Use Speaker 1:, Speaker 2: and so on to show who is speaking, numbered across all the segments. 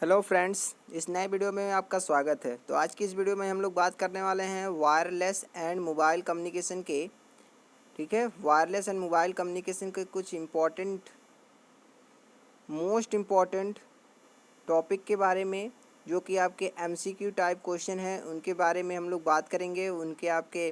Speaker 1: Hello friends, इस नए video में आपका स्वागत है। तो आज की इस वीडियो में हम लोग बात करने वाले हैं वायरलेस एंड मोबाइल कम्युनिकेशन के। ठीक है, वायरलेस एंड मोबाइल कम्युनिकेशन के कुछ मोस्ट इम्पॉर्टेंट टॉपिक के बारे में, जो कि आपके एमसीक्यू टाइप क्वेश्चन हैं, उनके बारे में हम लोग बात करेंगे। उनके आपके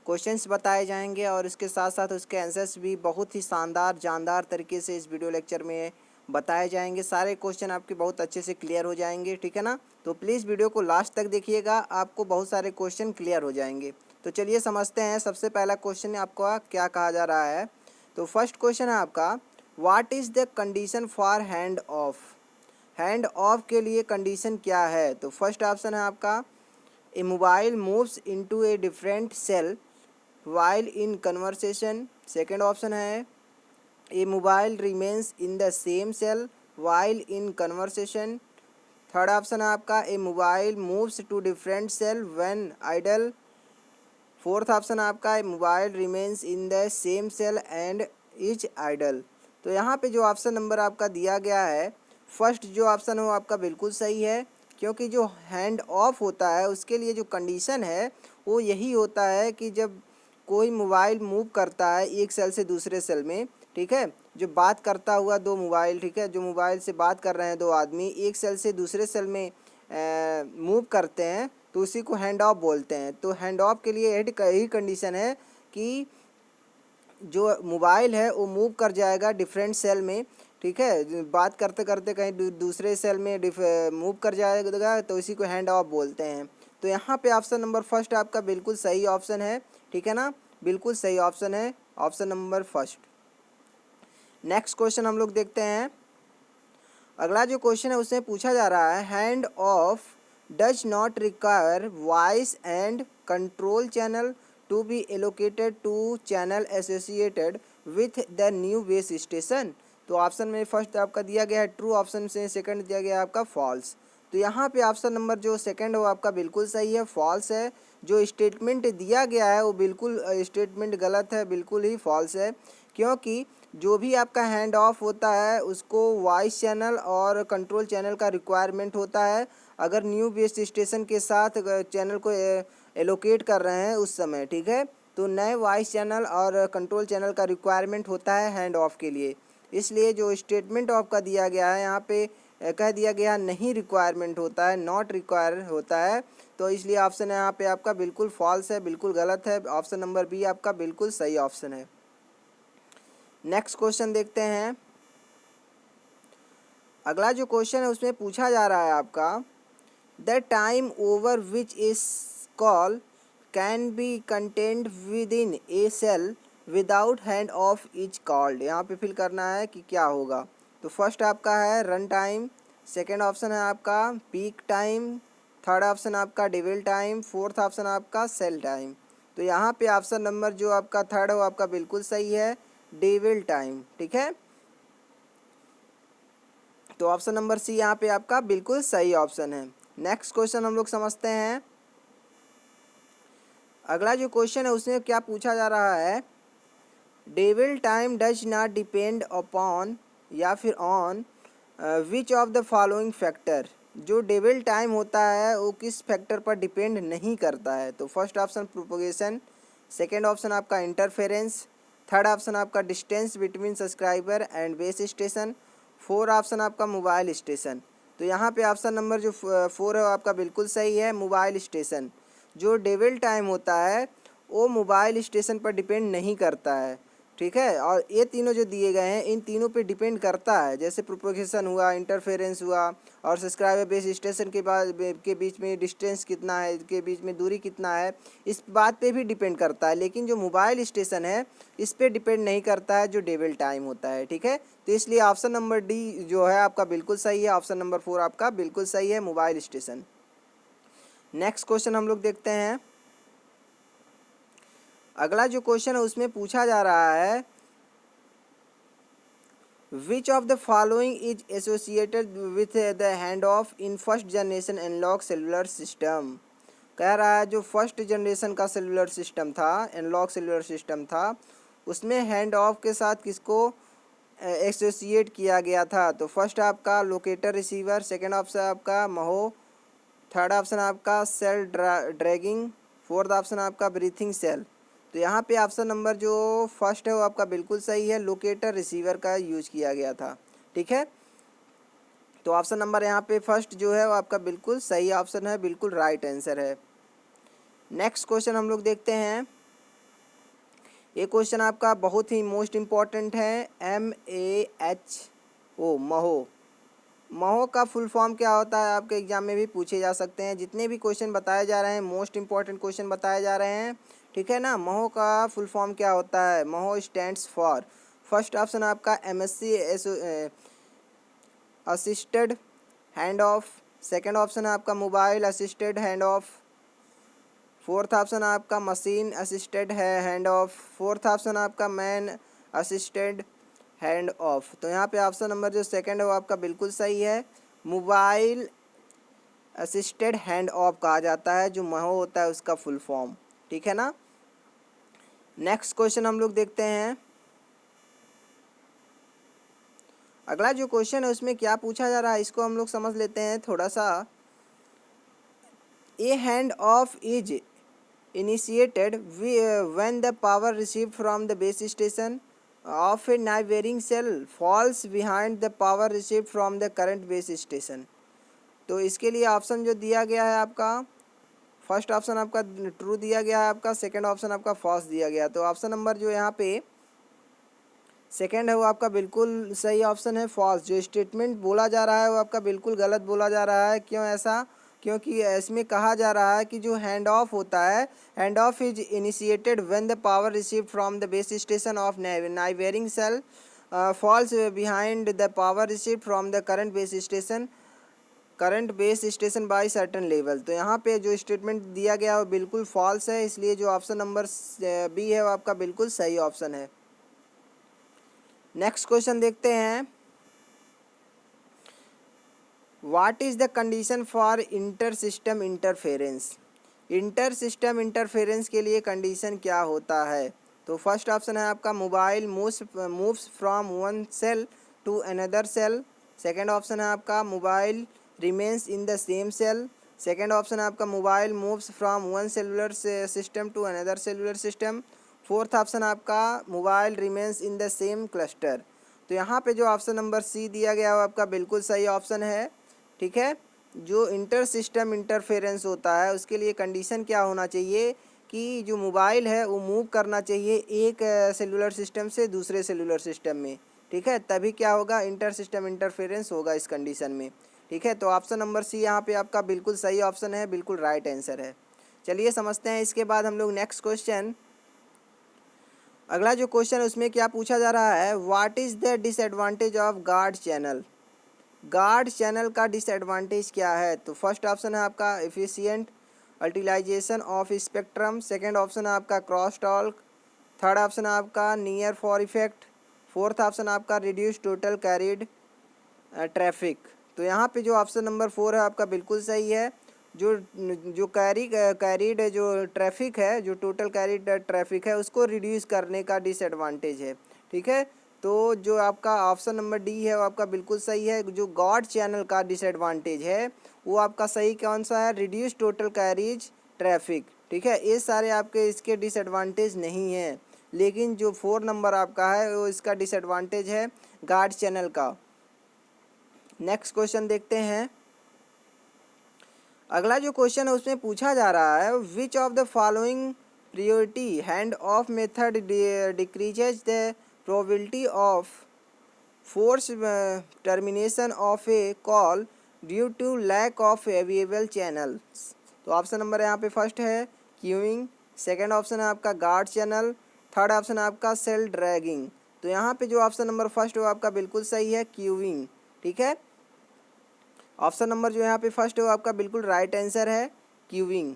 Speaker 1: क्वेश्चंस बताए जाएंगे और इसके साथ साथ उसके आंसर्स भी बहुत ही शानदार जानदार तरीके से इस वीडियो लेक्चर में बताए जाएंगे। सारे क्वेश्चन आपके बहुत अच्छे से क्लियर हो जाएंगे। ठीक है ना, तो प्लीज़ वीडियो को लास्ट तक देखिएगा, आपको बहुत सारे क्वेश्चन क्लियर हो जाएंगे। तो चलिए समझते हैं। सबसे पहला क्वेश्चन आपका क्या कहा जा रहा है। तो फर्स्ट क्वेश्चन है आपका, what is the condition for hand of. Hand of के लिए कंडीशन क्या है। तो फर्स्ट ऑप्शन है आपका, a mobile moves into a different cell while in conversation. Second option है, a mobile remains in the same cell while in conversation. Third option है आपका, a mobile moves to different cell when idle. Fourth option है आपका, a mobile remains in the same cell and is idle. तो यहाँ पे जो option number आपका दिया गया है, फर्स्ट जो ऑप्शन है वो आपका बिल्कुल सही है, क्योंकि जो हैंड ऑफ होता है उसके लिए जो कंडीशन है वो यही होता है कि जब कोई मोबाइल मूव करता है एक सेल से दूसरे सेल में, ठीक है, जो बात करता हुआ दो मोबाइल, ठीक है, जो मोबाइल से बात कर रहे हैं दो आदमी, एक सेल से दूसरे सेल में मूव करते हैं, तो उसी को हैंड ऑफ बोलते हैं। तो हैंड ऑफ के लिए यही कंडीशन है कि जो मोबाइल है वो मूव कर जाएगा डिफरेंट सेल में, ठीक है, बात करते करते कहीं दूसरे सेल में मूव कर जाएगा, तो इसी को हैंड ऑफ बोलते हैं। तो यहाँ पे ऑप्शन नंबर फर्स्ट आपका बिल्कुल सही ऑप्शन है। ठीक है ना, बिल्कुल सही ऑप्शन है, option number first. Next question हम लोग देखते हैं। अगला जो क्वेश्चन है उसमें पूछा जा रहा है, hand off does not require voice and control channel to be allocated to channel associated with the new base station. तो ऑप्शन में फर्स्ट आपका दिया गया है ट्रू, ऑप्शन से सेकंड दिया गया है आपका फॉल्स। तो यहाँ पे ऑप्शन नंबर जो सेकंड है वो आपका बिल्कुल सही है, फॉल्स है। जो स्टेटमेंट दिया गया है वो बिल्कुल स्टेटमेंट गलत है, बिल्कुल ही फॉल्स है, क्योंकि जो भी आपका हैंड ऑफ होता है उसको वॉइस चैनल और कंट्रोल चैनल का रिक्वायरमेंट होता है। अगर न्यू बेस स्टेशन के साथ चैनल को एलोकेट कर रहे हैं उस समय, ठीक है, तो नए वॉइस चैनल और कंट्रोल चैनल का रिक्वायरमेंट होता है हैंड ऑफ के लिए। इसलिए जो स्टेटमेंट ऑफ का दिया गया है यहाँ पे कह दिया गया नहीं रिक्वायरमेंट होता है, नॉट रिक्वायर होता है। तो इसलिए ऑप्शन यहाँ पे आपका बिल्कुल फॉल्स है, बिल्कुल गलत है। ऑप्शन नंबर बी आपका बिल्कुल सही ऑप्शन है। नेक्स्ट क्वेश्चन देखते हैं। अगला जो क्वेश्चन है उसमें पूछा जा रहा है आपका, the time over which is call can be content within a cell without hand off is called. यहाँ पे फिल करना है कि क्या होगा। तो फर्स्ट आपका है रन टाइम, सेकेंड ऑप्शन है आपका पीक टाइम, थर्ड ऑप्शन आपका डिविल टाइम, फोर्थ ऑप्शन आपका सेल टाइम। तो यहाँ पे ऑप्शन नंबर जो आपका थर्ड है वो आपका बिल्कुल सही है, डेविल टाइम। ठीक है, तो ऑप्शन नंबर सी यहाँ पे आपका बिल्कुल सही ऑप्शन है। नेक्स्ट क्वेश्चन हम लोग समझते हैं। अगला जो क्वेश्चन है उसमें क्या पूछा जा रहा है, devil time does not depend upon या फिर on which of the following factor. जो डेविल टाइम होता है वो किस फैक्टर पर डिपेंड नहीं करता है। तो first option propagation, second option आपका इंटरफेरेंस, थर्ड ऑप्शन आपका distance between subscriber and base station, four option आपका मोबाइल स्टेशन। तो यहाँ पे ऑप्शन नंबर जो फोर है वो आपका बिल्कुल सही है, मोबाइल स्टेशन। जो डेविल टाइम होता है वो मोबाइल स्टेशन पर डिपेंड नहीं करता है, ठीक है, और ये तीनों जो दिए गए हैं इन तीनों पे डिपेंड करता है, जैसे प्रोपोगेशन हुआ, इंटरफेरेंस हुआ, और सब्सक्राइबर बेस स्टेशन के बीच में डिस्टेंस कितना है, के बीच में दूरी कितना है, इस बात पे भी डिपेंड करता है। लेकिन जो मोबाइल स्टेशन है इस पे डिपेंड नहीं करता है, जो डेविल टाइम होता है। ठीक है, तो इसलिए ऑप्शन नंबर डी जो है आपका बिल्कुल सही है, ऑप्शन नंबर फोर आपका बिल्कुल सही है, मोबाइल स्टेशन। नेक्स्ट क्वेश्चन हम लोग देखते हैं। अगला जो क्वेश्चन है उसमें पूछा जा रहा है, which of the following is associated with the hand off in first generation analog cellular system. कह रहा है जो फर्स्ट जनरेशन का सेलुलर सिस्टम था, एनालॉग सेलुलर सिस्टम था, उसमें हैंड ऑफ के साथ किसको एसोसिएट किया गया था? तो फर्स्ट आपका लोकेटर रिसीवर, सेकंड ऑप्शन आपका महो, थर्ड ऑप्शन आपका सेल ड्रैगिंग, फोर्थ ऑप्शन आपका ब्रीथिंग सेल। तो यहाँ पे ऑप्शन नंबर जो फर्स्ट है वो आपका बिल्कुल सही है, लोकेटर रिसीवर का यूज किया गया था। ठीक है, तो ऑप्शन नंबर यहाँ पे फर्स्ट जो है वो आपका बिल्कुल सही ऑप्शन है, बिल्कुल राइट आंसर है। नेक्स्ट क्वेश्चन हम लोग देखते हैं। ये क्वेश्चन आपका बहुत ही मोस्ट इम्पॉर्टेंट है, MAHO, महो। महो का फुल फॉर्म क्या होता है? आपके एग्जाम में भी पूछे जा सकते हैं। जितने भी क्वेश्चन बताए जा रहे हैं मोस्ट इंपॉर्टेंट क्वेश्चन बताए जा रहे हैं, ठीक है ना। महो का फुल फॉर्म क्या होता है? महो स्टैंड्स फॉर, फर्स्ट ऑप्शन आपका MSc assisted hand of, second option है आपका mobile assisted hand of, fourth option आपका मशीन असिस्टेड है हैंड ऑफ, फोर्थ ऑप्शन आपका मैन असिस्टेड हैंड ऑफ। तो यहाँ पे ऑप्शन नंबर जो सेकंड है वो आपका बिल्कुल सही है, मोबाइल असिस्टेड हैंड ऑफ कहा जाता है, जो महो होता है उसका फुल फॉर्म। ठीक है ना। नेक्स्ट क्वेश्चन हम लोग देखते हैं। अगला जो क्वेश्चन है उसमें क्या पूछा जा रहा है इसको हम लोग समझ लेते हैं थोड़ा सा। A hand off is initiated when the power received from the base station of a neighboring cell falls behind the power received from the current base station। तो इसके लिए ऑप्शन जो दिया गया है आपका, फर्स्ट ऑप्शन आपका ट्रू दिया गया है आपका, सेकंड ऑप्शन आपका फॉल्स दिया गया। तो ऑप्शन नंबर जो यहाँ पे सेकंड है वो आपका बिल्कुल सही ऑप्शन है, फॉल्स। जो स्टेटमेंट बोला जा रहा है वो आपका बिल्कुल गलत बोला जा रहा है। क्यों ऐसा? क्योंकि इसमें कहा जा रहा है कि जो हैंड ऑफ होता है, hand off is initiated when the power received from the base station of neighbouring cell falls behind the power received from the current base station by certain level. तो यहाँ पे जो स्टेटमेंट दिया गया है वो बिल्कुल फॉल्स है, इसलिए जो ऑप्शन नंबर बी है वो आपका बिल्कुल सही ऑप्शन है। नेक्स्ट क्वेश्चन देखते हैं। What is the condition for inter system interference? Inter system interference के लिए कंडीशन क्या होता है? तो फर्स्ट ऑप्शन है आपका mobile moves from one cell to another cell, second option है आपका mobile remains in the same cell, second option है आपका mobile moves from one cellular system to another cellular system, fourth option आपका mobile remains in the same cluster. तो यहाँ पे जो option number C दिया गया है वो आपका बिल्कुल सही ऑप्शन है। ठीक है, जो इंटर सिस्टम इंटरफेरेंस होता है उसके लिए कंडीशन क्या होना चाहिए कि जो मोबाइल है वो मूव करना चाहिए एक सेलुलर सिस्टम से दूसरे सेलुलर सिस्टम में। ठीक है, तभी क्या होगा? इंटर सिस्टम इंटरफेरेंस होगा इस कंडीशन में। ठीक है, तो ऑप्शन नंबर सी यहाँ पे आपका बिल्कुल सही ऑप्शन है, बिल्कुल राइट आंसर है। चलिए समझते हैं इसके बाद हम लोग नेक्स्ट क्वेश्चन। अगला जो क्वेश्चन है उसमें क्या पूछा जा रहा है? What is the disadvantage of guard channel? Guard channel का डिसएडवांटेज क्या है? तो फर्स्ट ऑप्शन है आपका efficient utilisation of spectrum, second option है आपका क्रॉस टॉक, थर्ड ऑप्शन है आपका near for effect, fourth option आपका रिड्यूस टोटल कैरिड ट्रैफिक। तो यहाँ पे जो ऑप्शन नंबर 4 है आपका बिल्कुल सही है। जो जो कैरीड जो ट्रैफिक है, जो टोटल कैरीड ट्रैफिक है उसको रिड्यूस करने का डिसएडवांटेज है। ठीक है, तो जो आपका ऑप्शन नंबर डी है वो आपका बिल्कुल सही है। जो गॉड चैनल का डिसएडवांटेज है वो आपका सही कौन सा है? Reduce total carries traffic. ठीक है, ये सारे आपके इसके डिसएडवांटेज नहीं है, लेकिन जो 4 नंबर आपका है वो इसका डिसएडवांटेज है गार्ड चैनल का। नेक्स्ट क्वेश्चन देखते हैं। अगला जो क्वेश्चन है उसमें पूछा जा रहा है which of the following priority hand off method decreases the probability of force termination of a call due to lack of available channels. तो ऑप्शन नंबर यहाँ पे फर्स्ट है क्यूइंग, सेकंड ऑप्शन है आपका गार्ड चैनल, थर्ड ऑप्शन है आपका cell dragging. तो यहाँ पे जो ऑप्शन नंबर फर्स्ट है वो आपका बिल्कुल सही है, क्यूइंग। ठीक है, ऑप्शन नंबर जो यहाँ पे फर्स्ट है वो आपका बिल्कुल राइट आंसर है, क्यूइंग।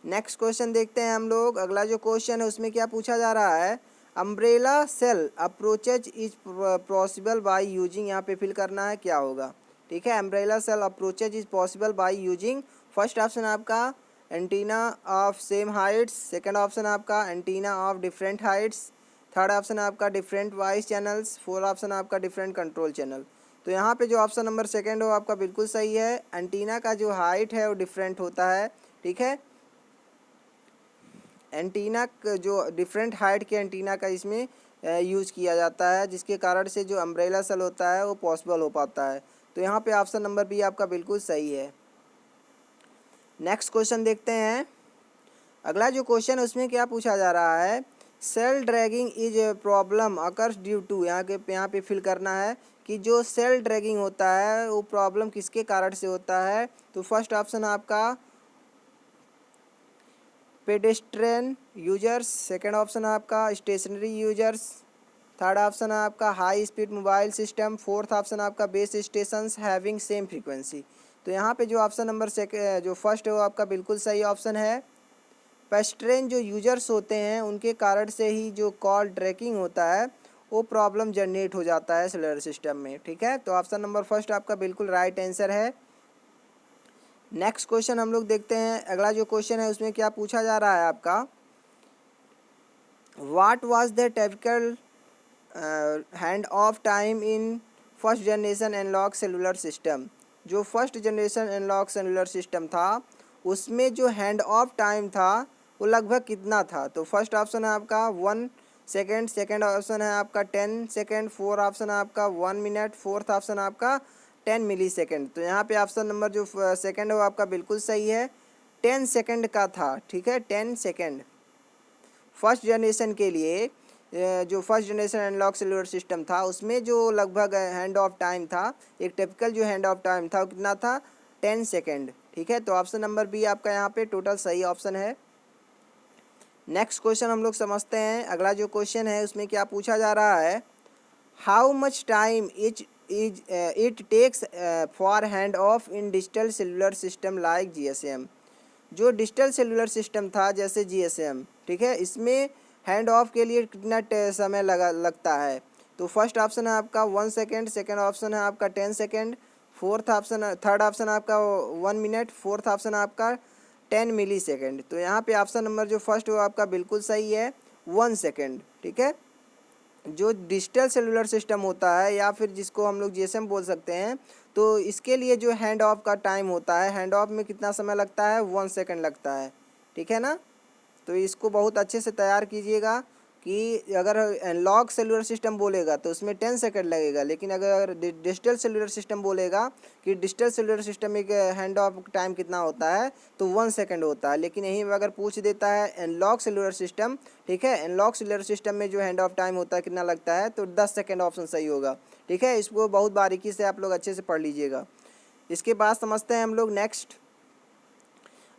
Speaker 1: नेक्स्ट क्वेश्चन देखते हैं हम लोग। अगला जो क्वेश्चन है उसमें क्या पूछा जा रहा है? Umbrella cell approaches is possible by using, यहाँ पे फिल करना है क्या होगा। ठीक है, umbrella cell approaches is possible by using, first option आपका antenna of same heights, second option आपका antenna of different heights, third option है आपका different voice channels, fourth option है आपका डिफरेंट कंट्रोल चैनल। तो यहाँ पे जो ऑप्शन नंबर सेकंड हो आपका बिल्कुल सही है। एंटीना का जो हाइट है वो डिफरेंट होता है, ठीक है। एंटीना जो डिफरेंट हाइट के एंटीना का इसमें यूज़ किया जाता है, जिसके कारण से जो अम्ब्रेला सेल होता है वो पॉसिबल हो पाता है। तो यहाँ पे ऑप्शन नंबर बी आपका बिल्कुल सही है। नेक्स्ट क्वेश्चन देखते हैं। अगला जो क्वेश्चन है उसमें क्या पूछा जा रहा है, cell dragging is a problem occurs due to, यहाँ पे फिल करना है कि जो सेल ड्रैगिंग होता है वो प्रॉब्लम किसके कारण से होता है। तो फर्स्ट ऑप्शन आपका पेडेस्ट्रियन यूजर्स, सेकंड ऑप्शन आपका स्टेशनरी यूजर्स, थर्ड ऑप्शन आपका high speed mobile system, fourth option आपका base stations having same frequency. तो यहाँ पे जो ऑप्शन नंबर जो फर्स्ट है वो आपका बिल्कुल सही ऑप्शन है। पेस्ट्रेन जो यूजर्स होते हैं उनके कारण से ही जो कॉल ट्रैकिंग होता है वो प्रॉब्लम जनरेट हो जाता है सेलुलर सिस्टम में, ठीक है। तो ऑप्शन नंबर फर्स्ट आपका बिल्कुल राइट आंसर है। नेक्स्ट क्वेश्चन हम लोग देखते हैं। अगला जो क्वेश्चन है उसमें क्या पूछा जा रहा है आपका, what was the typical hand off time in first generation analog cellular system. जो first generation analog cellular system था उसमें जो हैंड ऑफ टाइम था वो लगभग कितना था। तो फर्स्ट ऑप्शन है आपका 1 सेकेंड, सेकेंड ऑप्शन है आपका 10 सेकेंड, फोर्थ ऑप्शन है आपका 1 मिनट, फोर्थ ऑप्शन आपका 10 मिली सेकेंड। तो यहाँ पे ऑप्शन नंबर जो सेकेंड है वो आपका बिल्कुल सही है, 10 सेकेंड का था, ठीक है। 10 सेकेंड फर्स्ट जनरेशन के लिए जो first generation analog cellular system था उसमें जो लगभग हैंड ऑफ टाइम था, एक टिपिकल जो हैंड ऑफ टाइम था वो कितना था, 10 सेकेंड, ठीक है। तो ऑप्शन नंबर बी आपका यहाँ पे टोटल सही ऑप्शन है। नेक्स्ट क्वेश्चन हम लोग समझते हैं। अगला जो क्वेश्चन है उसमें क्या पूछा जा रहा है, how much time it takes for hand off in digital cellular system like GSM। जो डिजिटल सेलुलर सिस्टम था जैसे GSM, ठीक है, इसमें हैंड ऑफ के लिए कितना समय लगता है। तो फर्स्ट ऑप्शन है आपका 1 सेकेंड, सेकेंड ऑप्शन है आपका 10 सेकेंड, थर्ड ऑप्शन आपका 1 मिनट, फोर्थ ऑप्शन आपका 10 मिली सेकेंड। तो यहाँ पे ऑप्शन नंबर जो फर्स्ट वो आपका बिल्कुल सही है, 1 सेकेंड, ठीक है। जो डिजिटल सेलुलर सिस्टम होता है या फिर जिसको हम लोग GSM बोल सकते हैं, तो इसके लिए जो हैंड ऑफ का टाइम होता है, हैंड ऑफ में कितना समय लगता है, 1 सेकेंड लगता है, ठीक है ना। तो इसको बहुत अच्छे से तैयार कीजिएगा कि अगर एनालॉग सेलुलर सिस्टम बोलेगा तो उसमें 10 सेकेंड लगेगा, लेकिन अगर डिजिटल सेलुलर सिस्टम बोलेगा कि डिजिटल सेलुलर सिस्टम में हैंड ऑफ टाइम कितना होता है तो 1 सेकेंड होता है। लेकिन यहीं अगर पूछ देता है एनालॉग सेलुलर सिस्टम, ठीक है, एनालॉग सेलुलर सिस्टम में जो हैंड ऑफ टाइम होता है कितना लगता है, तो 10 सेकेंड ऑप्शन सही होगा, ठीक है। इसको बहुत बारीकी से आप लोग अच्छे से पढ़ लीजिएगा। इसके बाद समझते हैं हम लोग नेक्स्ट।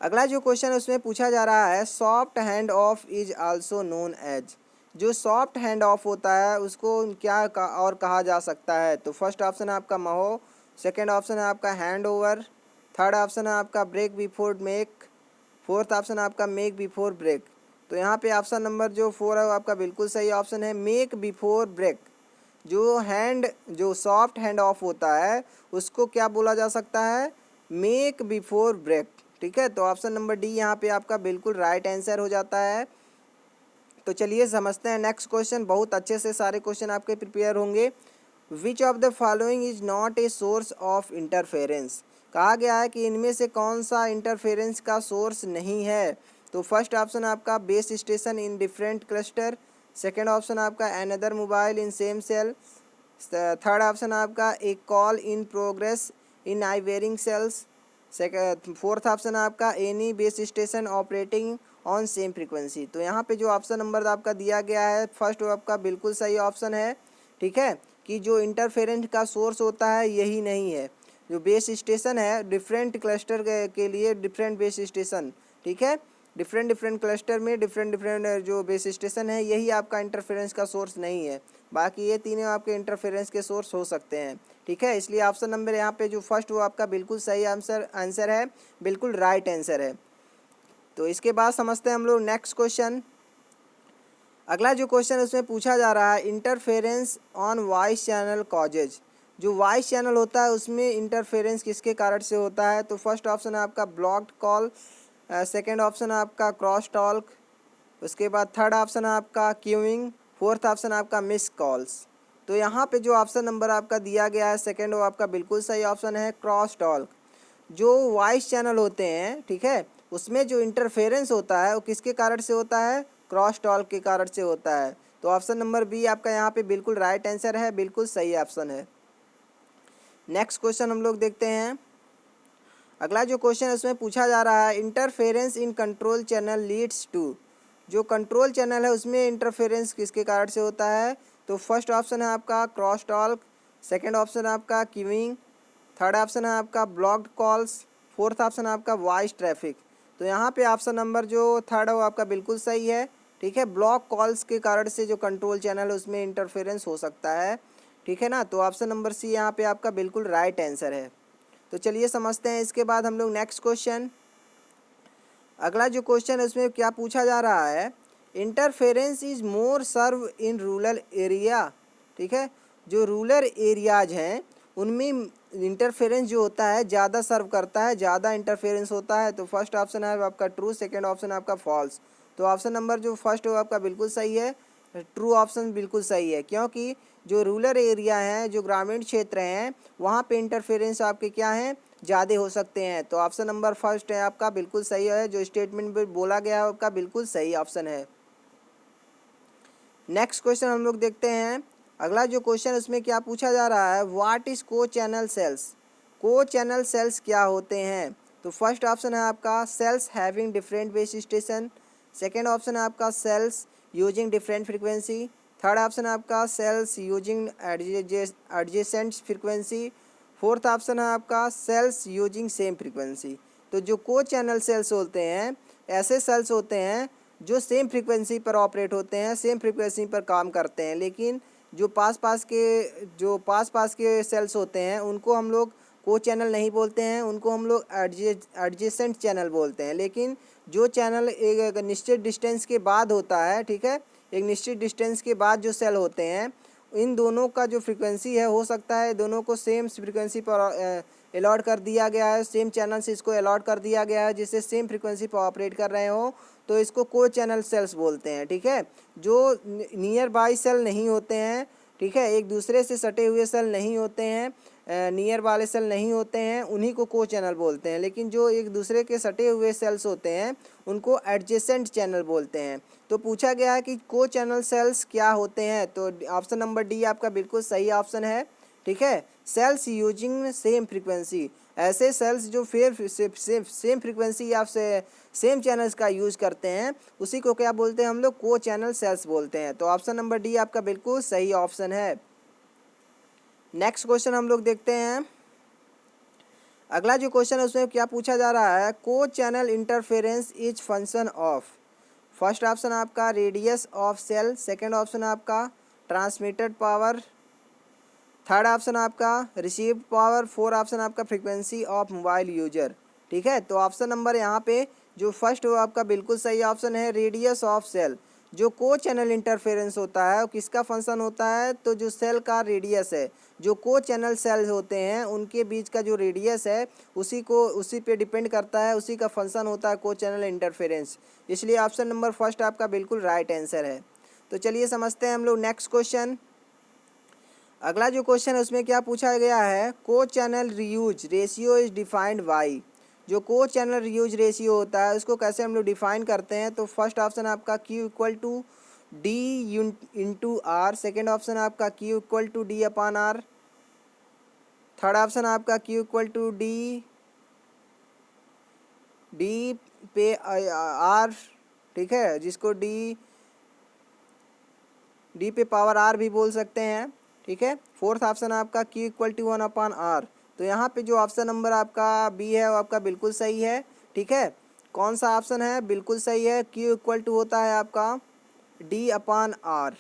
Speaker 1: अगला जो क्वेश्चन है उसमें पूछा जा रहा है, soft hand off is also known as. जो सॉफ्ट हैंड ऑफ होता है उसको और कहा जा सकता है। तो फर्स्ट ऑप्शन है आपका महो, सेकंड ऑप्शन है आपका हैंड ओवर, थर्ड ऑप्शन है आपका break before make, fourth option है आपका मेक बिफोर ब्रेक। तो यहाँ पे ऑप्शन नंबर जो 4 है वो आपका बिल्कुल सही ऑप्शन है, मेक बिफोर ब्रेक। जो सॉफ्ट हैंड ऑफ होता है उसको क्या बोला जा सकता है, मेक बिफोर ब्रेक, ठीक है। तो ऑप्शन नंबर डी यहाँ पे आपका बिल्कुल राइट आंसर हो जाता है। तो चलिए समझते हैं नेक्स्ट क्वेश्चन। बहुत अच्छे से सारे क्वेश्चन आपके प्रिपेयर होंगे। विच of the following is not a source of interference. कहा गया है कि इनमें से कौन सा इंटरफेरेंस का सोर्स नहीं है। तो फर्स्ट ऑप्शन आपका base station in different cluster, second option आपका another mobile in same cell, third option आपका एक call in progress in neighbouring cells, fourth option आपका any base station operating on same frequency. तो यहाँ पे जो option number आपका दिया गया है फर्स्ट वो आपका बिल्कुल सही ऑप्शन है, ठीक है, कि जो इंटरफेरेंस का सोर्स होता है यही नहीं है। जो बेस स्टेशन है डिफरेंट क्लस्टर के लिए डिफरेंट बेस स्टेशन, ठीक है, डिफरेंट क्लस्टर में डिफरेंट जो बेस स्टेशन है यही आपका इंटरफेरेंस का सोर्स नहीं है। बाकी ये तीनों आपके इंटरफेरेंस के सोर्स हो सकते हैं, ठीक है। इसलिए ऑप्शन नंबर यहाँ पे जो फर्स्ट वो आपका बिल्कुल सही आंसर है, बिल्कुल राइट आंसर है। तो इसके बाद समझते हैं हम लोग नेक्स्ट क्वेश्चन। अगला जो क्वेश्चन उसमें पूछा जा रहा है, interference on voice channel causes. जो वॉइस चैनल होता है उसमें इंटरफेरेंस किसके कारण से होता है। तो फर्स्ट ऑप्शन है आपका ब्लॉक्ड कॉल, सेकेंड ऑप्शन है आपका क्रॉस टॉक, उसके बाद थर्ड ऑप्शन है आपका क्यूइंग, फोर्थ ऑप्शन आपका मिस कॉल्स। तो यहाँ पे जो ऑप्शन नंबर आपका दिया गया है सेकंड, वो आपका बिल्कुल सही ऑप्शन है, क्रॉस टॉक। जो वॉइस चैनल होते हैं, ठीक है, उसमें जो इंटरफेरेंस होता है वो किसके कारण से होता है, क्रॉस टॉक के कारण से होता है। तो ऑप्शन नंबर बी आपका यहाँ पे बिल्कुल राइट आंसर है, बिल्कुल सही ऑप्शन है। नेक्स्ट क्वेश्चन हम लोग देखते हैं। अगला जो क्वेश्चन है उसमें पूछा जा रहा है, interference in control channel leads to. जो कंट्रोल चैनल है उसमें इंटरफेरेंस किसके कारण से होता है। तो फर्स्ट ऑप्शन है आपका क्रॉस टॉक, सेकंड ऑप्शन है आपका क्यूइंग, थर्ड ऑप्शन है आपका ब्लॉक्ड कॉल्स, फोर्थ ऑप्शन है आपका वॉइस ट्रैफिक। तो यहाँ पे ऑप्शन नंबर जो थर्ड है वो आपका बिल्कुल सही है, ठीक है। ब्लॉक कॉल्स के कारण से जो कंट्रोल चैनल है उसमें इंटरफेरेंस हो सकता है, ठीक है ना। तो ऑप्शन नंबर सी यहाँ पे आपका बिल्कुल राइट आंसर है। तो चलिए समझते हैं इसके बाद हम लोग नेक्स्ट क्वेश्चन। अगला जो क्वेश्चन है उसमें क्या पूछा जा रहा है, interference is more severe in rural area, ठीक है। जो रूरल एरियाज हैं उनमें इंटरफेरेंस जो होता है ज़्यादा सर्व करता है, ज़्यादा इंटरफेरेंस होता है। तो फर्स्ट ऑप्शन है आपका ट्रू, सेकंड ऑप्शन आपका फॉल्स। तो ऑप्शन नंबर जो फर्स्ट हो आपका बिल्कुल सही है, ट्रू ऑप्शन बिल्कुल सही है, क्योंकि जो रूरल एरिया हैं, जो ग्रामीण क्षेत्र हैं, वहाँ पे इंटरफेरेंस आपके क्या हैं, ज़्यादा हो सकते हैं। तो ऑप्शन नंबर फर्स्ट है आपका बिल्कुल सही है, जो स्टेटमेंट में बोला गया है आपका बिल्कुल सही ऑप्शन है। नेक्स्ट क्वेश्चन हम लोग देखते हैं। अगला जो क्वेश्चन उसमें क्या पूछा जा रहा है, what is co channel cells. Co channel cells क्या होते हैं। तो फर्स्ट ऑप्शन है आपका cells having different base station, second option है आपका cells using different frequency, third option है आपका cells using adjacent frequency, fourth option है आपका सेल्स यूजिंग सेम फ्रीक्वेंसी। तो जो को चैनल सेल्स होते हैं ऐसे सेल्स होते हैं जो सेम फ्रीक्वेंसी पर ऑपरेट होते हैं, सेम फ्रीक्वेंसी पर काम करते हैं। लेकिन जो पास पास के सेल्स होते हैं उनको हम लोग को चैनल नहीं बोलते हैं, उनको हम लोग एडजेसेंट चैनल बोलते हैं। लेकिन जो चैनल एक निश्चित डिस्टेंस के बाद होता है, ठीक है, एक निश्चित डिस्टेंस के बाद जो सेल होते हैं, इन दोनों का जो फ्रीक्वेंसी है हो सकता है दोनों को सेम फ्रीक्वेंसी पर अलॉट कर दिया गया है, सेम चैनल से इसको अलॉट कर दिया गया है जिससे सेम फ्रीक्वेंसी पर ऑपरेट कर रहे हो, तो इसको को चैनल सेल्स बोलते हैं, ठीक है। जो नियर बाई सेल नहीं होते हैं, ठीक है, एक दूसरे से सटे हुए सेल नहीं होते हैं, नियर वाले सेल नहीं होते हैं, उन्हीं को को चैनल बोलते हैं। लेकिन जो एक दूसरे के सटे हुए सेल्स होते हैं उनको एडजेसेंट चैनल बोलते हैं। तो पूछा गया है कि को चैनल सेल्स क्या होते हैं। तो ऑप्शन नंबर डी आपका बिल्कुल सही ऑप्शन है, ठीक है। सेल्स यूजिंग सेम फ्रीक्वेंसी, ऐसे सेल्स जो फिर सेम फ्रीक्वेंसी या सेम चैनल्स का यूज करते हैं उसी को क्या बोलते हैं हम लोग, को चैनल सेल्स बोलते हैं। तो ऑप्शन नंबर डी आपका बिल्कुल सही ऑप्शन है। नेक्स्ट क्वेश्चन हम लोग देखते हैं। अगला जो क्वेश्चन है उसमें क्या पूछा जा रहा है, co-channel interference is function of. First option आपका radius of cell, second option आपका ट्रांसमिटेड पावर, थर्ड ऑप्शन आपका रिसीव्ड पावर, फोर ऑप्शन आपका फ्रीक्वेंसी ऑफ मोबाइल यूजर, ठीक है। तो ऑप्शन नंबर यहाँ पे जो फर्स्ट हो आपका बिल्कुल सही ऑप्शन है, रेडियस ऑफ सेल। जो को चैनल इंटरफेरेंस होता है वो किसका फंक्शन होता है, तो जो सेल का रेडियस है, जो को चैनल सेल्स होते हैं उनके बीच का जो रेडियस है उसी पे डिपेंड करता है, उसी का फंक्शन होता है को चैनल इंटरफेरेंस। इसलिए ऑप्शन नंबर फर्स्ट आपका बिल्कुल राइट आंसर है। तो चलिए समझते हैं हम लोग नेक्स्ट क्वेश्चन। अगला जो क्वेश्चन है उसमें क्या पूछा गया है, को channel reuse ratio is defined by. जो को चैनल रीयूज रेशियो होता है उसको कैसे हम लोग डिफाइन करते हैं। तो फर्स्ट ऑप्शन आपका Q equal to D into R, second option आपका Q equal to D upon R, third option आपका Q इक्वल टू डी पे आर, ठीक है, जिसको डी पे पावर आर भी बोल सकते हैं, ठीक है। फोर्थ ऑप्शन आपका Q इक्वल टू 1/r। तो यहाँ पे जो ऑप्शन नंबर आपका बी है वो आपका बिल्कुल सही है, ठीक है। कौन सा ऑप्शन है, बिल्कुल सही है, Q इक्वल टू होता है आपका D/r।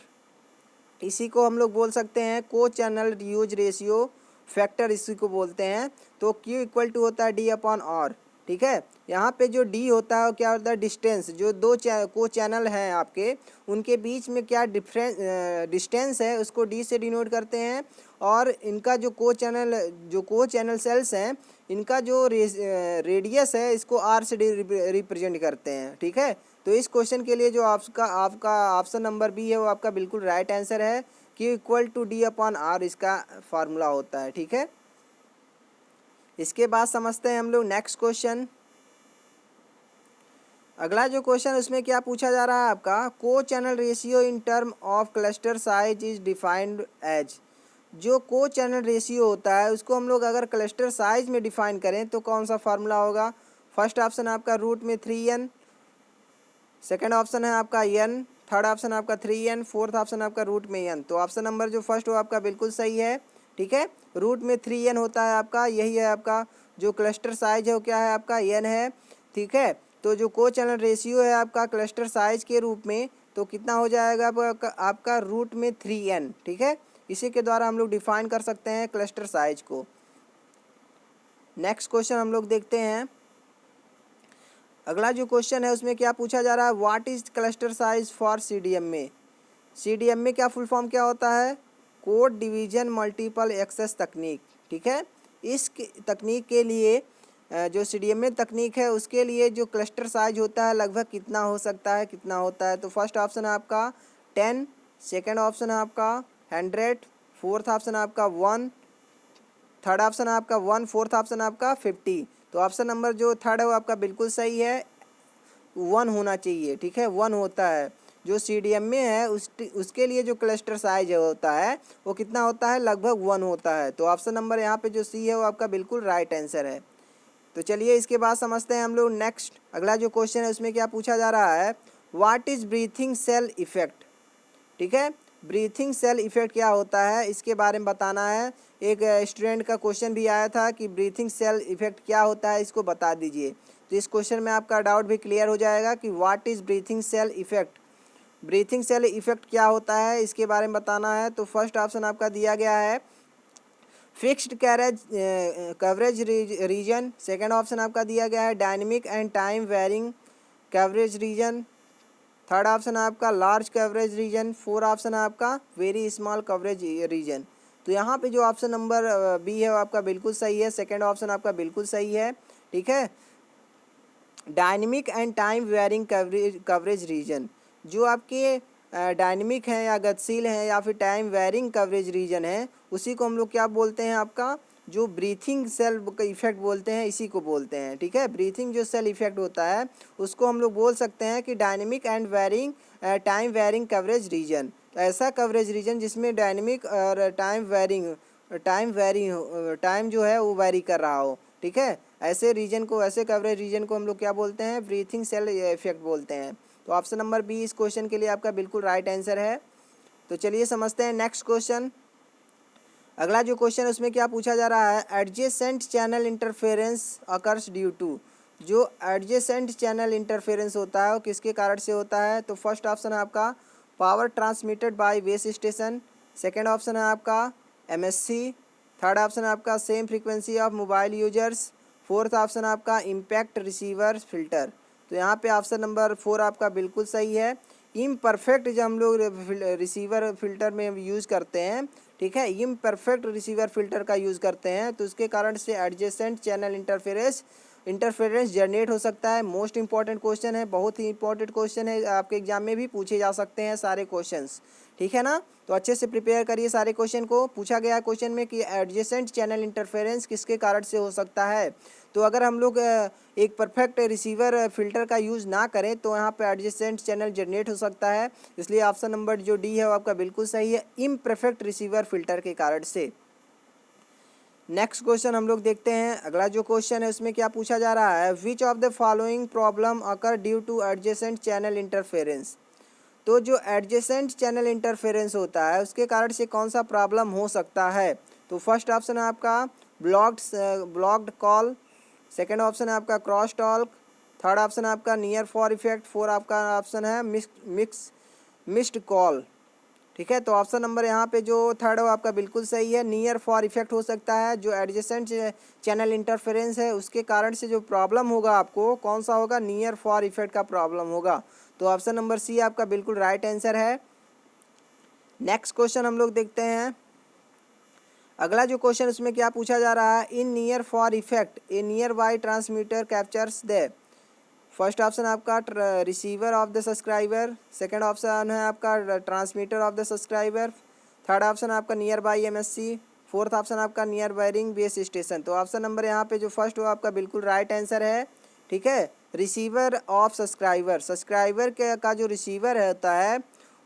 Speaker 1: इसी को हम लोग बोल सकते हैं को चैनल यूज रेशियो फैक्टर, इसी को बोलते हैं। तो Q इक्वल टू होता है D/r, ठीक है। यहाँ पे जो डी होता है वो क्या होता है, डिस्टेंस, जो दो को चैनल हैं आपके उनके बीच में क्या डिस्टेंस है उसको डी से डिनोट करते हैं। और इनका जो को चैनल सेल्स हैं इनका जो रेडियस है इसको आर से रिप्रेजेंट करते हैं, ठीक है। तो इस क्वेश्चन के लिए जो आपका ऑप्शन नंबर बी है वो आपका बिल्कुल राइट आंसर है, Q equal to D upon R इसका फार्मूला होता है, ठीक है। इसके बाद समझते हैं हम लोग नेक्स्ट क्वेश्चन। अगला जो क्वेश्चन उसमें क्या पूछा जा रहा है आपका, co channel ratio in term of cluster size is defined as. जो को चैनल रेशियो होता है उसको हम लोग अगर क्लस्टर साइज में डिफाइन करें तो कौन सा फार्मूला होगा। फर्स्ट ऑप्शन आपका रूट में 3n, सेकेंड ऑप्शन है आपका n, थर्ड ऑप्शन आपका 3n, फोर्थ ऑप्शन आपका रूट में n। तो ऑप्शन नंबर जो फर्स्ट हो आपका बिल्कुल सही है, ठीक है। रूट में 3n होता है आपका, यही है आपका जो क्लस्टर साइज है वो क्या है आपका n है, ठीक है। तो जो को चैनल रेशियो है आपका क्लस्टर साइज के रूप में तो कितना हो जाएगा आपका रूट में 3n, ठीक है। इसी के द्वारा हम लोग डिफाइन कर सकते हैं क्लस्टर साइज को। नेक्स्ट क्वेश्चन हम लोग देखते हैं। अगला जो क्वेश्चन है उसमें क्या पूछा जा रहा है, what is cluster size for CDM में। सीडीएम में क्या फुल फॉर्म क्या होता है, कोड डिवीजन मल्टीपल एक्सेस तकनीक, ठीक है। इस तकनीक के लिए जो सीडीएम में तकनीक है उसके लिए जो क्लस्टर साइज होता है लगभग कितना हो सकता है, कितना होता है। तो फर्स्ट ऑप्शन है आपका 10, सेकेंड ऑप्शन है आपका 100, फोर्थ ऑप्शन है आपका 1, थर्ड ऑप्शन है आपका 1, फोर्थ ऑप्शन आपका 50। तो ऑप्शन नंबर जो थर्ड है वो आपका बिल्कुल सही है, 1 होना चाहिए, ठीक है, 1 होता है। जो सीडीएम में है उसके लिए जो क्लस्टर साइज होता है वो कितना होता है, लगभग 1 होता है। तो ऑप्शन नंबर यहाँ पे जो सी है वो आपका बिल्कुल राइट आंसर है। तो चलिए इसके बाद समझते हैं हम लोग नेक्स्ट। अगला जो क्वेश्चन है उसमें क्या पूछा जा रहा है, what is breathing cell effect, ठीक है। ब्रीथिंग सेल इफेक्ट क्या होता है इसके बारे में बताना है। एक स्टूडेंट का क्वेश्चन भी आया था कि ब्रीथिंग सेल इफेक्ट क्या होता है इसको बता दीजिए। तो इस क्वेश्चन में आपका डाउट भी क्लियर हो जाएगा कि what is breathing cell effect. Breathing cell effect क्या होता है इसके बारे में बताना है। तो फर्स्ट ऑप्शन आपका दिया गया है fixed coverage region, second option आपका दिया गया है dynamic and time varying coverage region, third option है आपका large coverage region, four option है आपका वेरी स्मॉल कवरेज रीजन। तो यहाँ पे जो ऑप्शन नंबर बी है वो आपका बिल्कुल सही है, सेकंड ऑप्शन आपका बिल्कुल सही है, ठीक है। Dynamic and time varying coverage region, जो आपके डायनेमिक हैं या गतिशील हैं या फिर टाइम वेरिंग कवरेज रीजन है उसी को हम लोग क्या बोलते हैं, आपका जो ब्रीथिंग सेल इफेक्ट बोलते हैं इसी को बोलते हैं, ठीक है। ब्रीथिंग जो सेल इफेक्ट होता है उसको हम लोग बोल सकते हैं कि dynamic and varying time varying coverage region. ऐसा कवरेज रीजन जिसमें डायनेमिक और टाइम जो है वो वेरी कर रहा हो, ठीक है। ऐसे रीजन को, ऐसे कवरेज रीजन को हम लोग क्या बोलते हैं, ब्रीथिंग सेल इफेक्ट बोलते हैं। तो ऑप्शन नंबर बी इस क्वेश्चन के लिए आपका बिल्कुल राइट आंसर है। तो चलिए समझते हैं नेक्स्ट क्वेश्चन। अगला जो क्वेश्चन है उसमें क्या पूछा जा रहा है, adjacent channel interference occurs due to. जो एडजेसेंट चैनल इंटरफेरेंस होता है वो किसके कारण से होता है। तो फर्स्ट ऑप्शन है आपका power transmitted by base station, second option है आपका एमएससी, थर्ड ऑप्शन है आपका same frequency of mobile users, fourth option आपका इम्पैक्ट रिसीवर फिल्टर। तो यहाँ पे ऑप्शन नंबर 4 आपका बिल्कुल सही है। इम्परफेक्ट जब हम लोग रिसीवर फिल्टर में यूज़ करते हैं, ठीक है, इम्परफेक्ट रिसीवर फिल्टर का यूज़ करते हैं तो उसके कारण से एडजेसेंट चैनल इंटरफेरेंस जनरेट हो सकता है। मोस्ट इंपॉर्टेंट क्वेश्चन है, बहुत ही इंपॉर्टेंट क्वेश्चन है, आपके एग्जाम में भी पूछे जा सकते हैं सारे क्वेश्चंस, ठीक है ना। तो अच्छे से प्रिपेयर करिए सारे क्वेश्चन को। पूछा गया क्वेश्चन में कि एडजेसेंट चैनल इंटरफेरेंस किसके कारण से हो सकता है। तो अगर हम लोग एक परफेक्ट रिसीवर फिल्टर का यूज़ ना करें तो यहाँ पे एडजेसेंट चैनल जनरेट हो सकता है। इसलिए ऑप्शन नंबर जो डी है वो आपका बिल्कुल सही है, इम्परफेक्ट रिसीवर फिल्टर के कारण से। नेक्स्ट क्वेश्चन हम लोग देखते हैं। अगला जो क्वेश्चन है उसमें क्या पूछा जा रहा है, which of the following problem occur due two adjacent channel interference. तो जो एडजेसेंट चैनल इंटरफेरेंस होता है उसके कारण से कौन सा प्रॉब्लम हो सकता है। तो फर्स्ट ऑप्शन है आपका ब्लॉक्ड कॉल, सेकेंड ऑप्शन है आपका क्रॉस टॉक, थर्ड ऑप्शन है आपका नियर फॉर इफेक्ट, फोर आपका ऑप्शन है मिस्ड कॉल। ठीक है। तो ऑप्शन नंबर यहाँ पे जो थर्ड है वो आपका बिल्कुल सही है। नियर फॉर इफेक्ट हो सकता है, जो एडजेसेंट चैनल इंटरफेरेंस है उसके कारण से जो प्रॉब्लम होगा आपको, कौन सा होगा, नियर फॉर इफेक्ट का प्रॉब्लम होगा। तो ऑप्शन नंबर सी आपका बिल्कुल राइट आंसर है। नेक्स्ट क्वेश्चन हम लोग देखते हैं। अगला जो क्वेश्चन उसमें क्या पूछा जा रहा है, in near for effect a near by transmitter captures the. First option आपका receiver of the subscriber, second option है आपका transmitter of the subscriber, third option आपका near by MSC, fourth option आपका नियर बायरिंग बेस स्टेशन। तो option number यहाँ पे जो first हो आपका बिल्कुल राइट आंसर है। ठीक है, रिसीवर ऑफ सब्सक्राइबर, सब्सक्राइबर के का जो रिसीवर होता है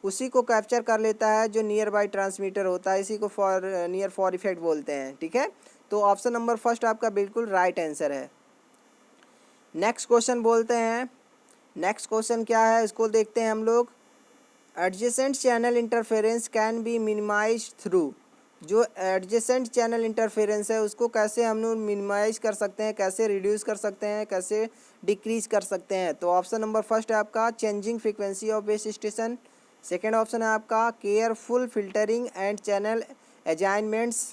Speaker 1: उसी को कैप्चर कर लेता है जो नियर बाई ट्रांसमीटर होता है, इसी को नियर फॉर इफेक्ट बोलते हैं। ठीक है, तो ऑप्शन नंबर फर्स्ट आपका बिल्कुल राइट आंसर है। नेक्स्ट क्वेश्चन बोलते हैं। नेक्स्ट क्वेश्चन क्या है इसको देखते हैं हम लोग। Adjacent channel interference can be minimize through. जो एडजेसेंट चैनल इंटरफेरेंस है उसको कैसे हम लोग मिनिमाइज कर सकते हैं, कैसे रिड्यूस कर सकते हैं, कैसे डिक्रीज कर सकते हैं। तो ऑप्शन नंबर फर्स्ट है आपका changing frequency of base station, second option है आपका careful filtering and channel assignments,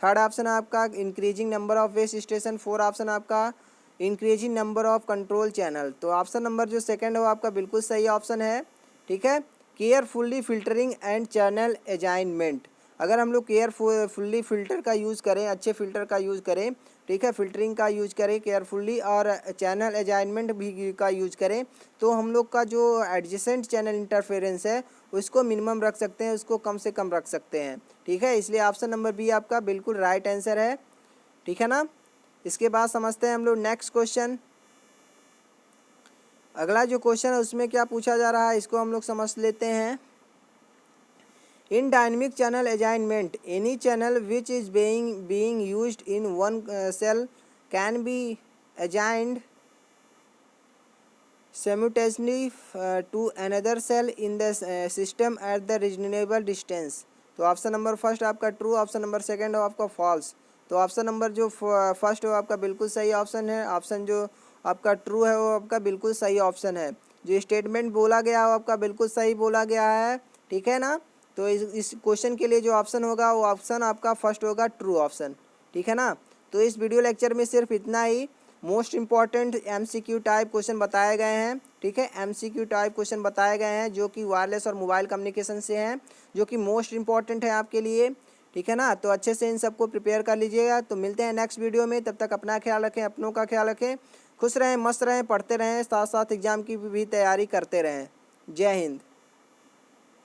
Speaker 1: third option है आपका increasing number of base station, four option आपका increasing number of control channel. तो ऑप्शन नंबर जो second है वो आपका बिल्कुल सही ऑप्शन है। ठीक है, carefully filtering and channel assignment. अगर हम लोग केयरफुल्ली फिल्टर का यूज़ करें, अच्छे फिल्टर का यूज़ करें, ठीक है, फिल्टरिंग का यूज़ करें केयरफुल्ली और चैनल अजाइनमेंट भी का यूज़ करें, तो हम लोग का जो एडजेसेंट चैनल इंटरफेरेंस है उसको मिनिमम रख सकते हैं, उसको कम से कम रख सकते हैं। ठीक है, इसलिए ऑप्शन नंबर बी आपका बिल्कुल राइट आंसर है। ठीक है ना। इसके बाद समझते हैं हम लोग नेक्स्ट क्वेश्चन। अगला जो क्वेश्चन है उसमें क्या पूछा जा रहा है इसको हम लोग समझ लेते हैं। In dynamic channel अजाइनमेंट any channel which is being used in one cell can be assigned simultaneously to another cell in the system at the reasonable distance। तो ऑप्शन नंबर फर्स्ट आपका ट्रू, ऑप्शन नंबर सेकंड हो आपका false. तो option number जो first हो आपका बिल्कुल सही ऑप्शन है, ऑप्शन जो आपका ट्रू है वो आपका बिल्कुल सही ऑप्शन है। जो स्टेटमेंट बोला गया वो आपका बिल्कुल सही बोला गया है। ठीक है ना। तो इस क्वेश्चन के लिए जो ऑप्शन होगा वो ऑप्शन आपका फर्स्ट होगा, ट्रू ऑप्शन। ठीक है ना। तो इस वीडियो लेक्चर में सिर्फ इतना ही। Most important MCQ type question बताए गए हैं। ठीक है, एमसीक्यू टाइप क्वेश्चन बताए गए हैं जो कि वायरलेस और मोबाइल कम्युनिकेशन से हैं, जो कि मोस्ट इम्पॉर्टेंट है आपके लिए। ठीक है ना। तो अच्छे से इन सबको प्रिपेयर कर लीजिएगा। तो मिलते हैं नेक्स्ट वीडियो में, तब तक अपना ख्याल रखें, अपनों का ख्याल रखें, खुश रहें, मस्त रहें, पढ़ते रहें, साथ साथ एग्ज़ाम की भी तैयारी करते रहें। जय हिंद।